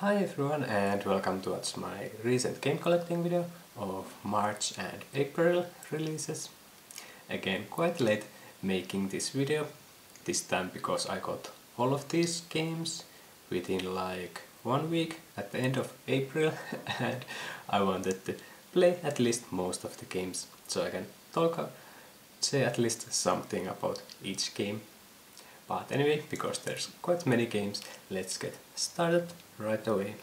Hi everyone and welcome to watch my recent game collecting video of March and April releases. Again, quite late making this video, this time because I got all of these games within like 1 week at the end of April and I wanted to play at least most of the games so I can say at least something about each game. But anyway, because there's quite many games, let's get started right away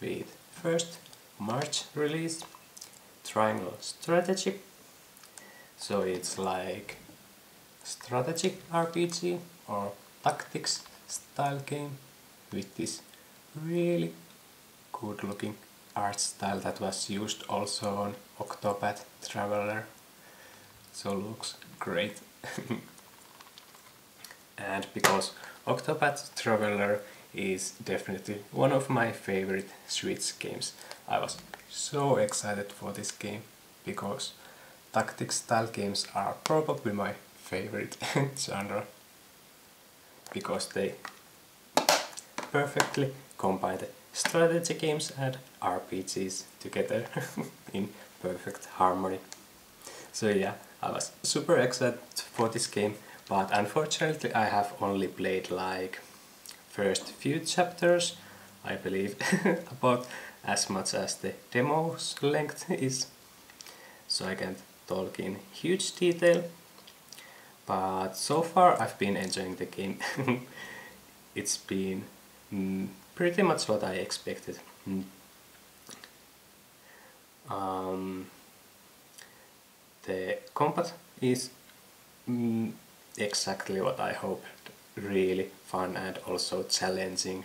with first March release, Triangle Strategy. So it's like strategy RPG or tactics style game with this really good looking art style that was used also on Octopath Traveler. So looks great. And because Octopath Traveler is definitely one of my favorite Switch games, I was so excited for this game because tactics style games are probably my favorite genre because they perfectly combine the strategy games and RPGs together in perfect harmony. So yeah, I was super excited for this game. But unfortunately I have only played like first few chapters, I believe, about as much as the demo's length is. So I can't talk in huge detail. But so far I've been enjoying the game. It's been pretty much what I expected. The combat is exactly what I hoped. Really fun and also challenging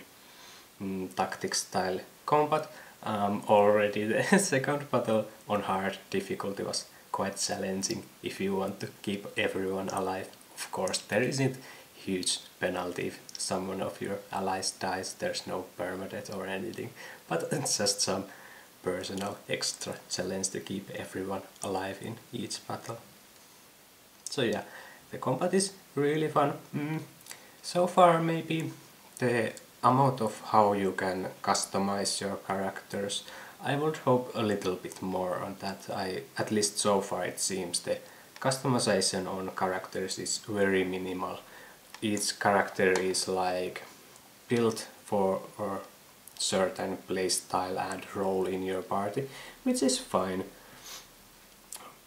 tactics style combat. Already the second battle on hard difficulty was quite challenging if you want to keep everyone alive. Of course there isn't huge penalty if someone of your allies dies, there's no permadeath or anything, but it's just some personal extra challenge to keep everyone alive in each battle. So yeah, the combat is really fun. So far maybe the amount of how you can customize your characters, I would hope a little bit more on that. At least so far it seems the customization on characters is very minimal. Each character is like built for a certain playstyle and role in your party, which is fine.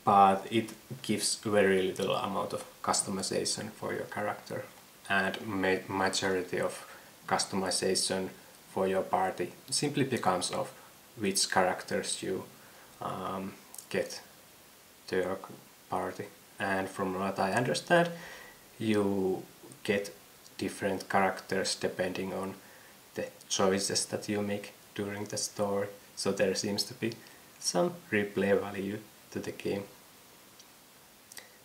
But it gives very little amount of customization for your character, and majority of customization for your party simply becomes of which characters you get to your party. And from what I understand, you get different characters depending on the choices that you make during the story, so there seems to be some replay value to the game.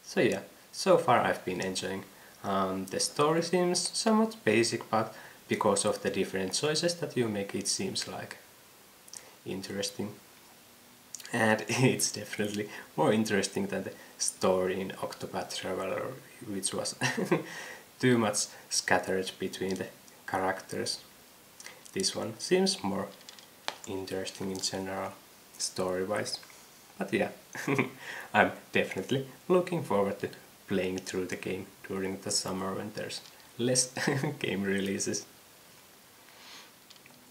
So yeah, so far I've been enjoying. The story seems somewhat basic, but because of the different choices that you make, it seems like interesting. And it's definitely more interesting than the story in Octopath Traveler, which was too much scattered between the characters. This one seems more interesting in general, story-wise. But yeah, I'm definitely looking forward to playing through the game during the summer when there's less game releases.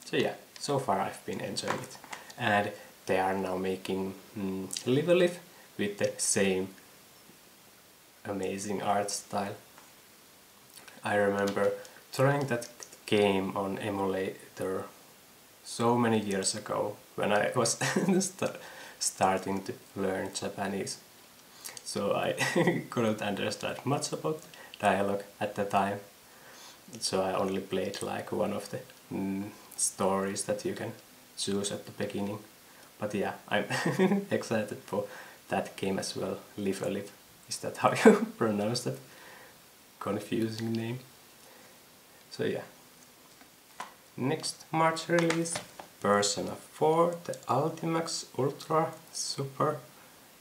So yeah, so far I've been enjoying it. And they are now making Live a Live with the same amazing art style. I remember trying that game on emulator so many years ago when I was starting to learn Japanese. So I couldn't understand much about dialogue at the time. So I only played like one of the stories that you can choose at the beginning. But yeah, I'm excited for that game as well. Live a Live. Is that how you pronounce that confusing name? So yeah. Next March release, Persona 4, the Ultimax Ultra Super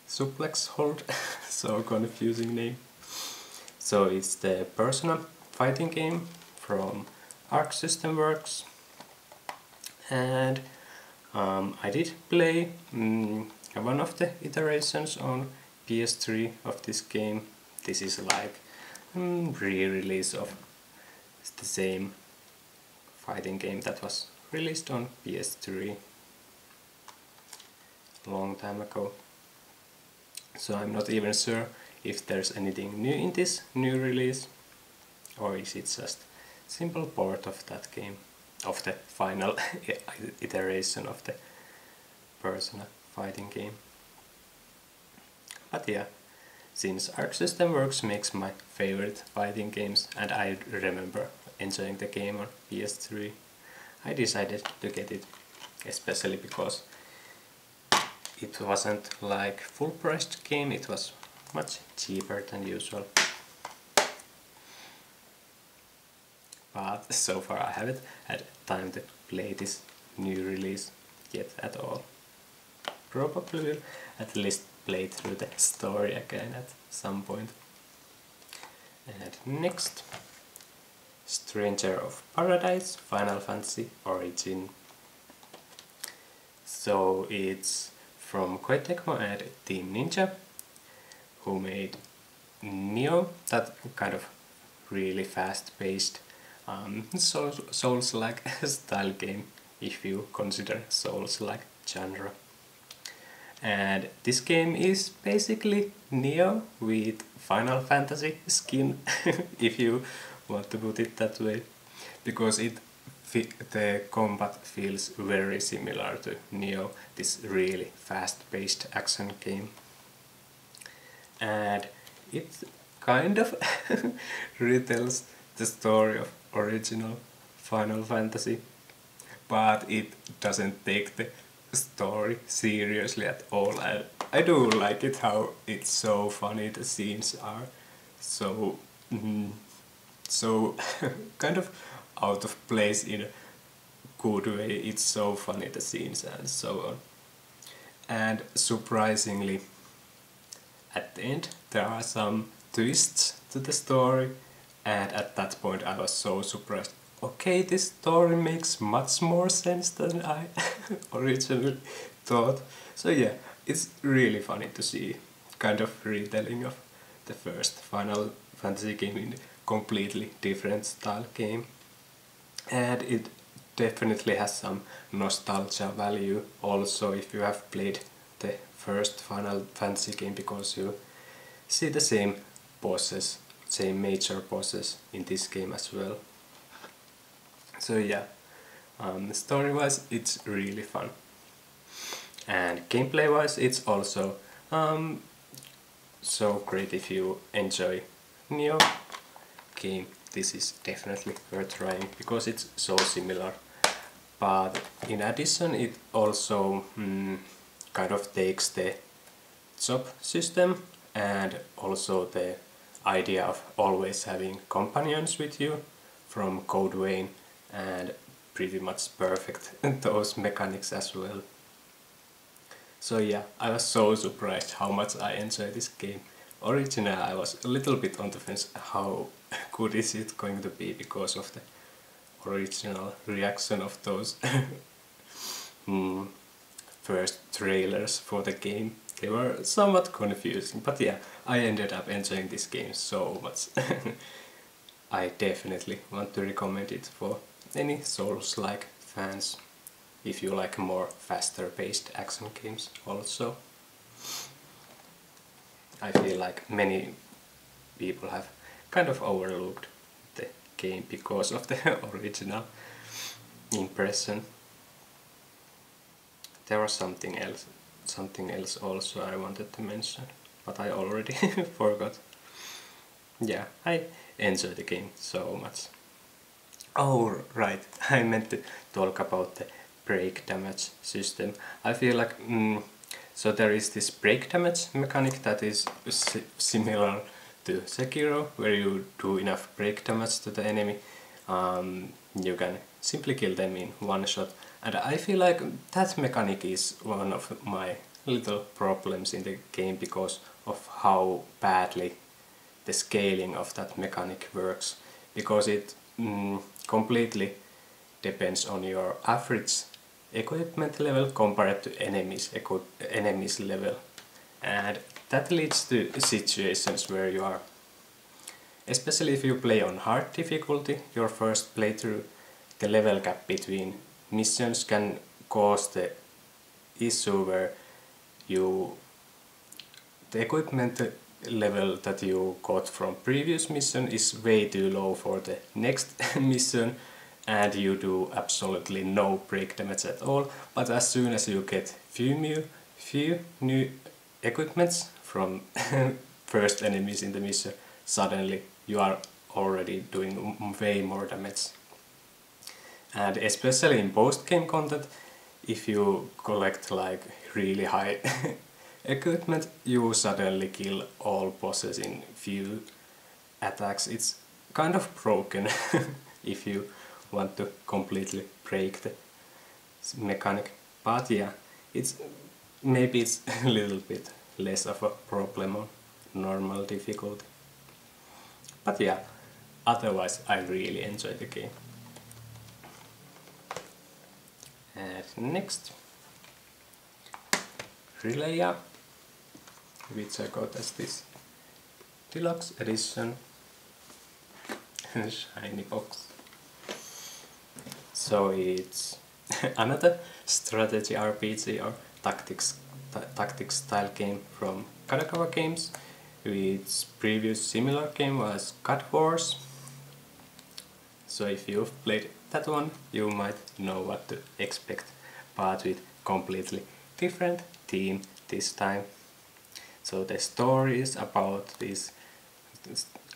Suplex Hold. So confusing name. So it's the Persona fighting game from Arc System Works. And I did play one of the iterations on PS3 of this game. This is like re-release of the same fighting game that was released on PS3 a long time ago. So I'm not even sure if there's anything new in this new release, or is it just simple port of that game, of the final iteration of the Persona fighting game. But yeah, since Arc System Works makes my favorite fighting games and I remember enjoying the game on PS3, I decided to get it, especially because it wasn't like full-priced game, it was much cheaper than usual. But so far I haven't had time to play this new release yet at all. Probably will at least play through the story again at some point. And next, Stranger of Paradise Final Fantasy Origin. So it's from Koei Tecmo and Team Ninja, who made Nioh, that kind of really fast-paced Souls-like style game, if you consider Souls-like genre. And this game is basically Nioh with Final Fantasy skin, if you want to put it that way, because the combat feels very similar to Nioh, this really fast-paced action game. And it kind of retells the story of original Final Fantasy, but it doesn't take the story seriously at all. And I do like it how it's so funny, the scenes are so so kind of out of place in a good way. It's so funny, the scenes and so on. And surprisingly, at the end there are some twists to the story, and at that point I was so surprised. Okay, this story makes much more sense than I originally thought. So yeah, it's really funny to see kind of retelling of the first Final Fantasy game in a completely different style game. And it definitely has some nostalgia value also if you have played the first Final Fantasy game, because you see the same bosses, same major bosses in this game as well. So yeah, story-wise it's really fun, and gameplay-wise it's also so great. If you enjoy Nioh game, this is definitely worth trying because it's so similar. But in addition, it also kind of takes the job system and also the idea of always having companions with you from Code Vein, and pretty much perfect those mechanics as well. So yeah, I was so surprised how much I enjoy this game. Originally I was a little bit on the fence how good is it going to be because of the original reaction of those first trailers for the game. They were somewhat confusing, but yeah, I ended up enjoying this game so much. I definitely want to recommend it for any Souls-like fans, if you like more faster paced action games also. I feel like many people have kind of overlooked the game because of the original impression. There was something else also I wanted to mention, but I already forgot. Yeah, I enjoy the game so much. Oh right, I meant to talk about the break damage system. I feel like so there is this break damage mechanic that is similar to Sekiro, where you do enough break damage to the enemy, you can simply kill them in one shot. And I feel like that mechanic is one of my little problems in the game because of how badly the scaling of that mechanic works, because it completely depends on your average equipment level compared to enemies level, and that leads to situations where you are, especially if you play on hard difficulty, your first playthrough, the level gap between missions can cause the issue where the equipment level that you got from previous mission is way too low for the next mission, and you do absolutely no break damage at all. But as soon as you get few new equipments from first enemies in the mission, suddenly you are already doing way more damage. And especially in post-game content, if you collect like really high equipment, you suddenly kill all bosses in few attacks. It's kind of broken if you want to completely break the mechanic. But yeah, maybe it's a little bit less of a problem on normal difficulty. But yeah, otherwise I really enjoy the game. And next, Relaya, which I got as this deluxe edition shiny box. So it's another strategy RPG or tactics style game from Kadokawa Games. Its previous similar game was God Wars. So if you've played that one, you might know what to expect, but with completely different theme this time. So the story is about this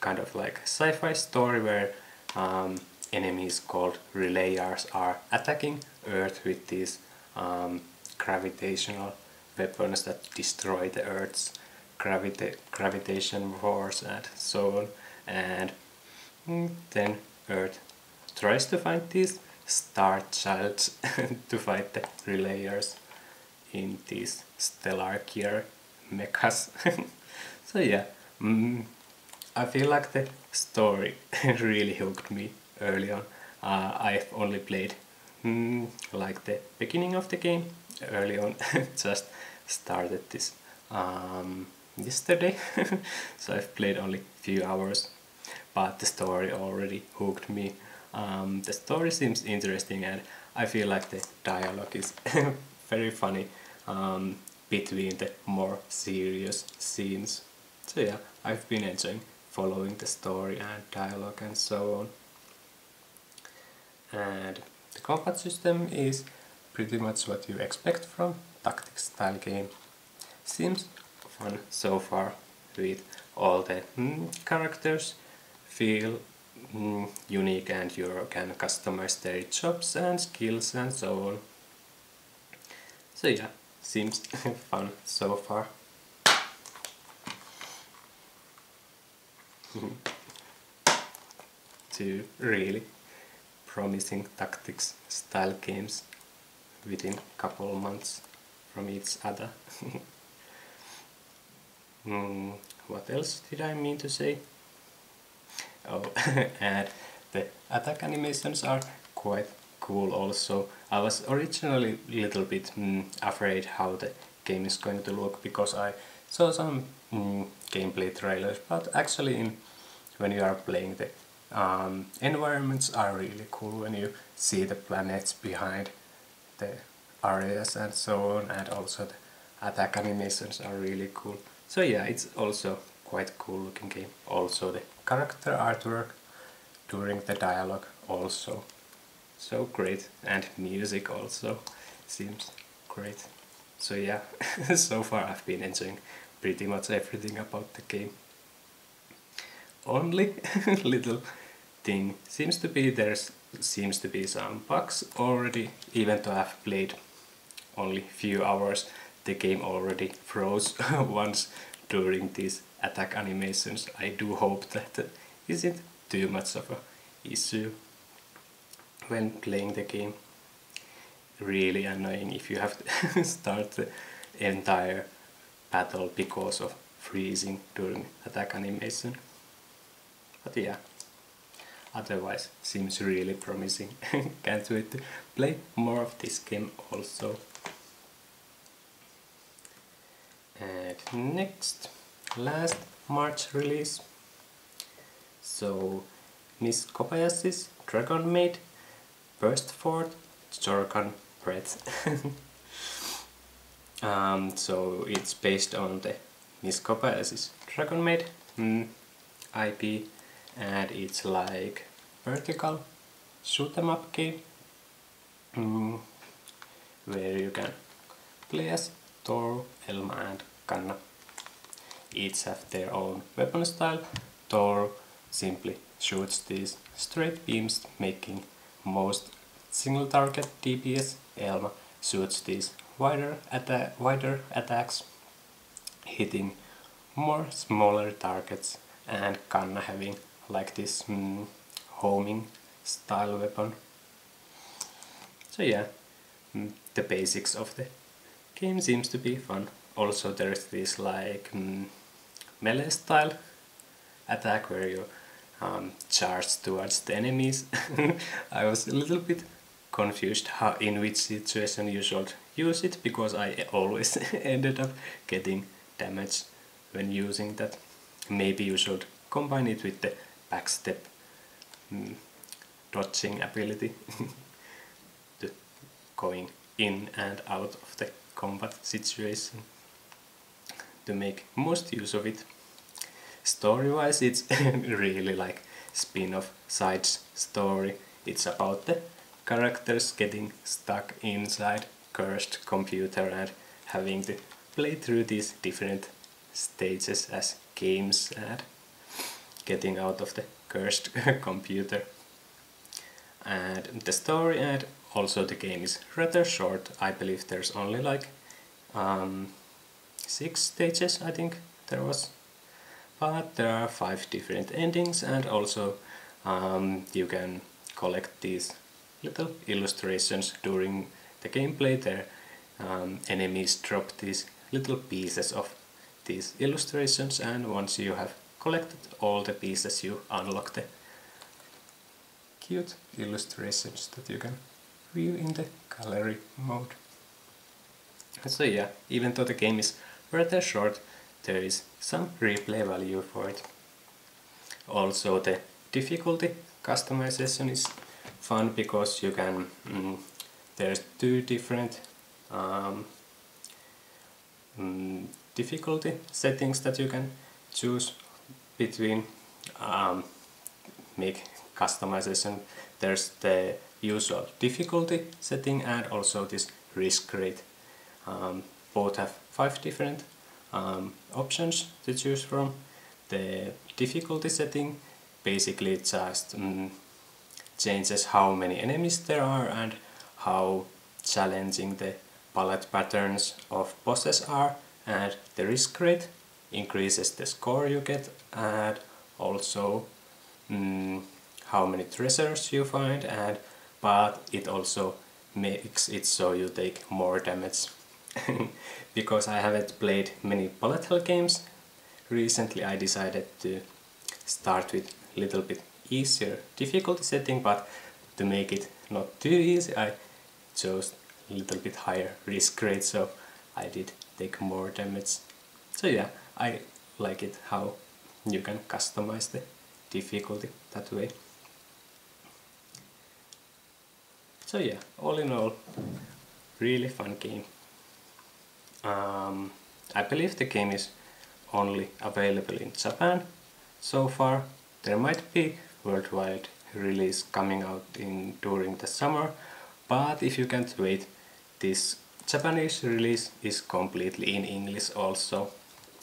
kind of like sci-fi story where enemies called Relayers are attacking Earth with these gravitational weapons that destroy the Earth's gravitation force and so on. And then Earth tries to find these star childs to fight the Relayers in these stellar gear mechas. So yeah, I feel like the story really hooked me early on. I've only played like the beginning of the game early on, just started this yesterday, so I've played only few hours, but the story already hooked me. The story seems interesting, and I feel like the dialogue is very funny between the more serious scenes. So yeah, I've been enjoying following the story and dialogue and so on. And the combat system is pretty much what you expect from tactics style game. Seems fun so far with all the characters feel unique, and you can customize their jobs and skills and so on. So yeah, seems fun so far. Two really promising tactics style games within couple months from each other. What else did I mean to say? Oh, and the attack animations are quite cool also. I was originally a little bit afraid how the game is going to look, because I saw some gameplay trailers, but actually when you are playing, the environments are really cool when you see the planets behind the areas and so on, and also the attack animations are really cool. So yeah, it's also quite cool looking game. Also the character artwork during the dialogue also so great, and music also seems great. So yeah, so far I've been enjoying pretty much everything about the game. Only little thing seems to be some bugs already, even though I've played only few hours. The game already froze once during these attack animations. I do hope that isn't too much of an issue when playing the game. Really annoying if you have to start the entire battle because of freezing during attack animation. But yeah, otherwise seems really promising. Can't wait to play more of this game also. And next, last March release. So Miss Kobayashi's Dragon Maid, Burst Fort, Choro-gon Breath. So it's based on the Miss Kobayashi's Dragon Maid IP, and it's like vertical shoot 'em up game where you can play as Thor, Elma and Kanna. Each have their own weapon style. Thor simply shoots these straight beams, making most single target DPS. Elma shoots these wider attacks, hitting more smaller targets, and Kanna having like this homing style weapon. So yeah, the basics of the game seems to be fun. Also there's this like melee style attack where you charge towards the enemies. I was a little bit confused in which situation you should use it, because I always ended up getting damage when using that. Maybe you should combine it with the backstep dodging ability to going in and out of the combat situation to make most use of it. Story-wise, it's really like spin-off side story. It's about the characters getting stuck inside cursed computer and having to play through these different stages as games and getting out of the cursed computer. And the story and also the game is rather short. I believe there's only like 6 stages, I think there was. But there are 5 different endings, and also you can collect these little illustrations during the gameplay. Their enemies drop these little pieces of these illustrations, and once you have collected all the pieces you unlock the cute illustrations that you can view in the gallery mode. So yeah, even though the game is rather short, there is some replay value for it. Also the difficulty customization is fun, because you can there's 2 different difficulty settings that you can choose between. Make customization. There's the usual difficulty setting and also this risk rate. Both have 5 different options to choose from. The difficulty setting basically just changes how many enemies there are and how challenging the bullet patterns of bosses are, and the risk rate increases the score you get, and also how many treasures you find, but it also makes it so you take more damage. Because I haven't played many bullet hell games recently, I decided to start with a little bit easier difficulty setting, but to make it not too easy I chose a little bit higher risk rate, so I did take more damage. So yeah, I like it how you can customize the difficulty that way. So yeah, all in all, really fun game. I believe the game is only available in Japan so far. There might be worldwide release coming out during the summer, but if you can't wait, this Japanese release is completely in English also.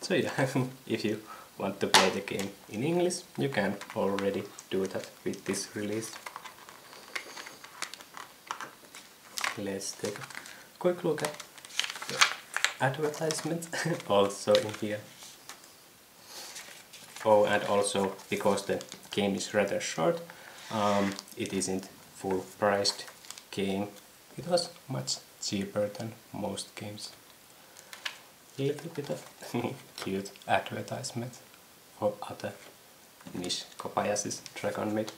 So yeah, if you want to play the game in English, you can already do that with this release. Let's take a quick look at the advertisement also in here. Oh, and also because the game is rather short, it isn't full priced game. It was much cheaper than most games. A little bit of cute advertisement for other Miss Kobayashi's Dragon Maid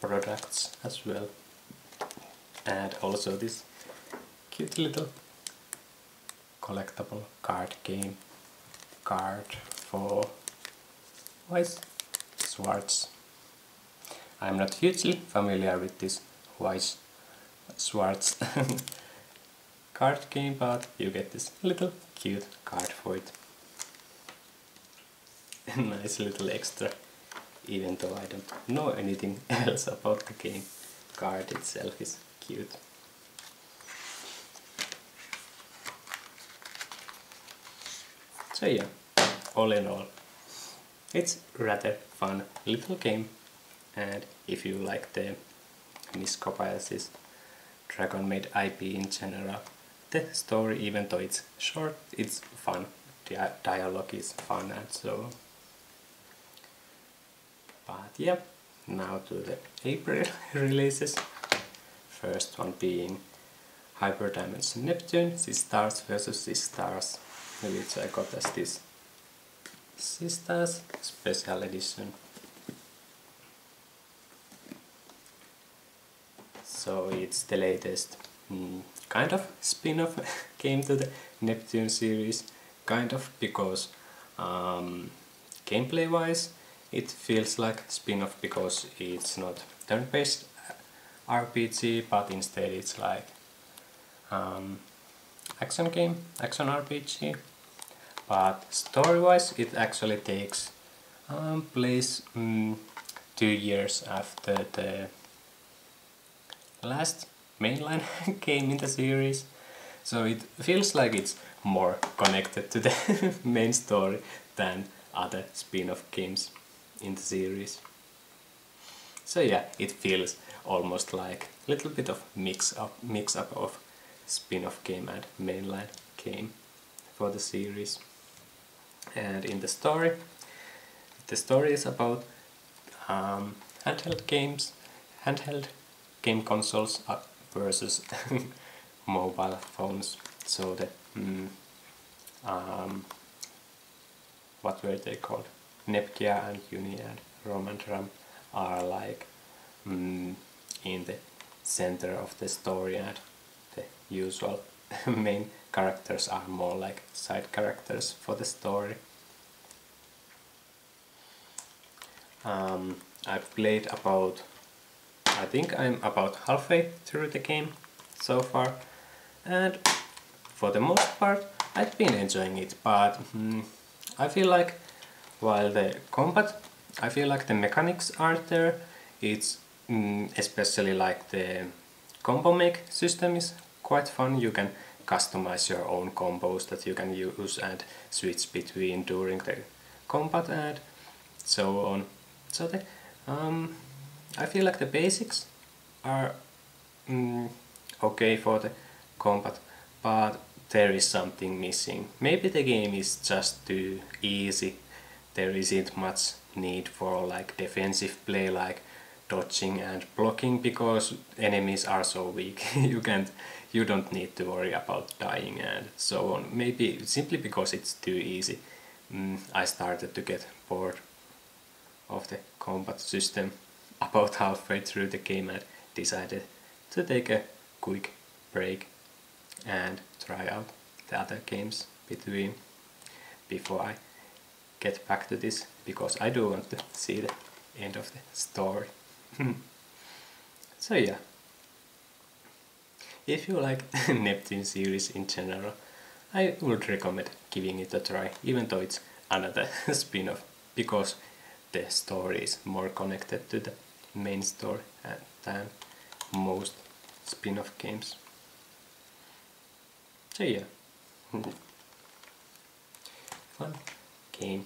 products as well. And also this cute little collectible card game card for Weiss Schwarz. I'm not hugely familiar with this Weiss Schwarz card game, but you get this little cute card for it. Nice little extra, even though I don't know anything else about the game. Card itself is cute. So yeah, all in all, it's rather fun little game, and if you like the Miss Kobayashi's Dragon Maid IP in general, the story, even though it's short, it's fun. The dialogue is fun and so on. But yeah, now to the April releases. First one being Hyperdimension Neptune, Sisters vs Sisters, which I got as this Sisters Special Edition. So it's the latest kind of spin-off game to the Neptune series, kind of, because gameplay wise it feels like spin-off because it's not turn-based RPG, but instead it's like action game, action RPG. But story-wise it actually takes place 2 years after the last mainline game in the series, so it feels like it's more connected to the main story than other spin-off games in the series. So yeah, it feels almost like a little bit of mix-up of spin-off game and mainline game for the series. And in the story is about handheld game consoles versus mobile phones. So the what were they called? Neptunia and Uni and Romandram are like in the center of the story, and the usual main characters are more like side characters for the story. I've played about, I think I'm about halfway through the game so far, and for the most part I've been enjoying it, but I feel like while the combat, I feel like the mechanics are there, it's especially like the combo make system is quite fun. You can customize your own combos that you can use and switch between during the combat and so on. So the I feel like the basics are okay for the combat, but there is something missing. Maybe the game is just too easy. There isn't much need for like defensive play, like dodging and blocking, because enemies are so weak. You don't need to worry about dying and so on. Maybe simply because it's too easy, I started to get bored of the combat system about halfway through the game and decided to take a quick break and try out the other games before I get back to this, because I do want to see the end of the story. So yeah, if you like Neptune series in general, I would recommend giving it a try, even though it's another spin-off, because the story is more connected to the main story than most spin-off games. So yeah, fun game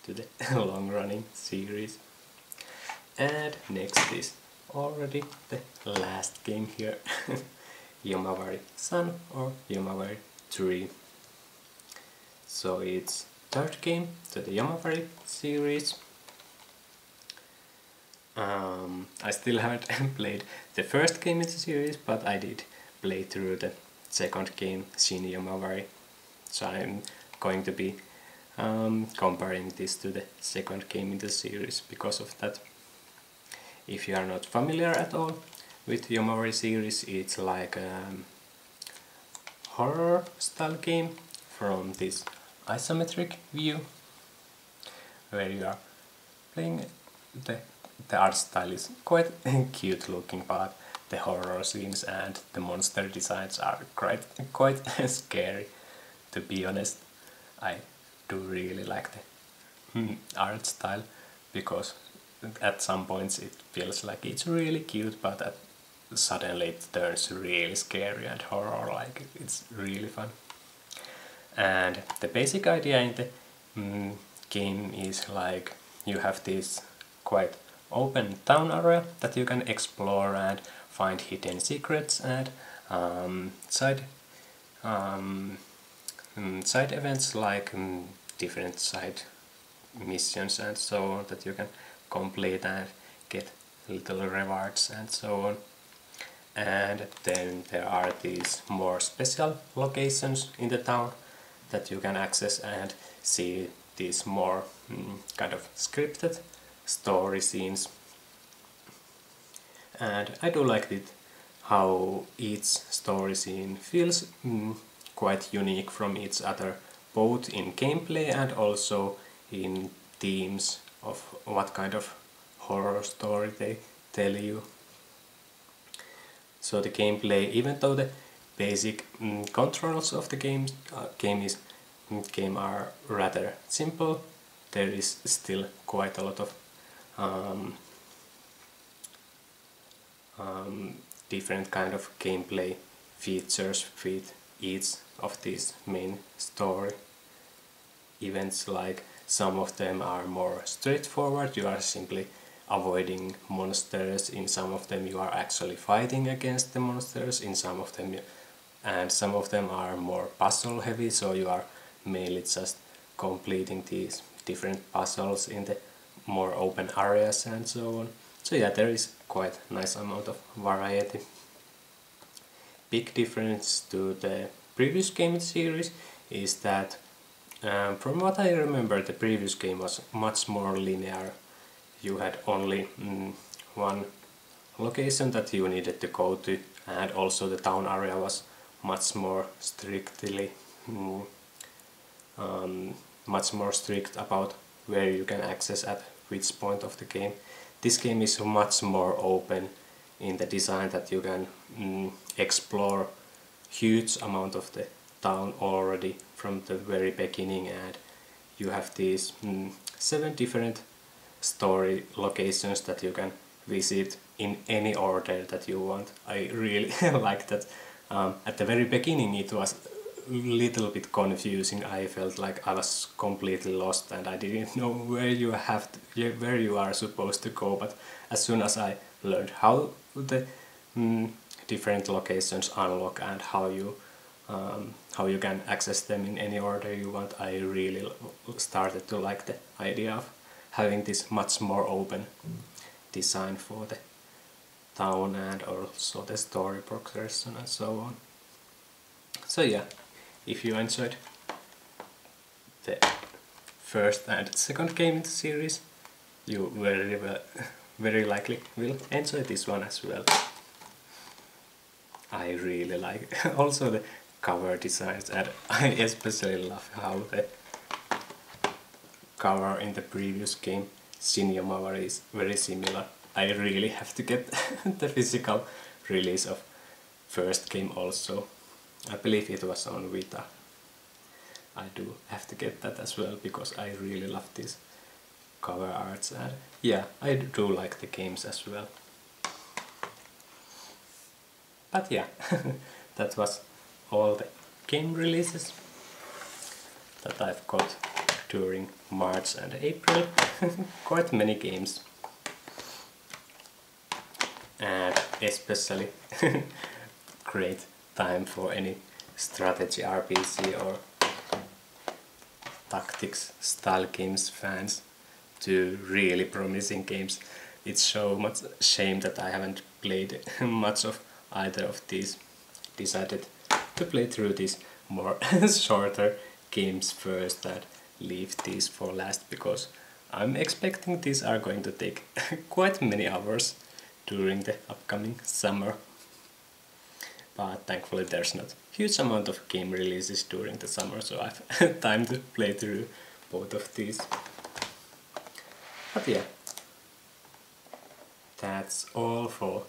to the long-running series. And next is already the last game here, Yomawari Sun or Yomawari 3. So it's third game to the Yomawari series. I still haven't played the first game in the series, but I did play through the second game, Shin Yomawari. So I'm going to be comparing this to the second game in the series because of that. If you are not familiar at all with Yomawari series, it's like a horror style game from this isometric view, where you are playing. The art style is quite cute looking, but the horror scenes and the monster designs are quite scary, to be honest. I do really like the art style, because at some points it feels like it's really cute, but suddenly it turns really scary and horror, like it's really fun. And the basic idea in the game is like you have this quite open town area that you can explore and find hidden secrets and side events, like different side missions and so on, that you can complete and get little rewards and so on. And then there are these more special locations in the town that you can access and see these more kind of scripted story scenes. And I do like it how each story scene feels quite unique from each other, both in gameplay and also in themes of what kind of horror story they tell you. So the gameplay, even though the basic controls of the game are rather simple, there is still quite a lot of different kind of gameplay features with each of these main story events. Like some of them are more straightforward, you are simply avoiding monsters. In some of them you are actually fighting against the monsters. In some of them some of them are more puzzle heavy, so you are mainly just completing these different puzzles in the more open areas and so on. So yeah, there is quite nice amount of variety. Big difference to the previous game series is that from what I remember, the previous game was much more linear. You had only one location that you needed to go to, and also the town area was much more strictly much more strict about where you can access at which point of the game. This game is much more open in the design, that you can explore huge amount of the town already from the very beginning, and you have these 7 different story locations that you can visit in any order that you want. I really like that. At the very beginning it was a little bit confusing. I felt like I was completely lost and I didn't know where you are supposed to go, but as soon as I learned how the different locations unlock and how you can access them in any order you want, I really started to like the idea of having this much more open design for the town and also the story progression and so on. So yeah, if you enjoyed the first and second game in the series, you very likely will enjoy this one as well. I really like also the cover designs, and I especially love how the cover in the previous game, Yomawari, is very similar. I really have to get the physical release of first game also. I believe it was on Vita. I do have to get that as well, because I really love these cover arts, and yeah, I do like the games as well. But yeah, that was all the game releases that I've got during March and April. Quite many games. And especially great time for any strategy RPG or tactics style games fans to really promising games. It's so much shame that I haven't played much of either of these. Decided to play through these more shorter games first and leave these for last, because I'm expecting these are going to take quite many hours during the upcoming summer. But thankfully there's not huge amount of game releases during the summer, so I've time to play through both of these. But yeah, that's all for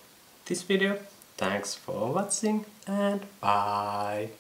this video. Thanks for watching and bye!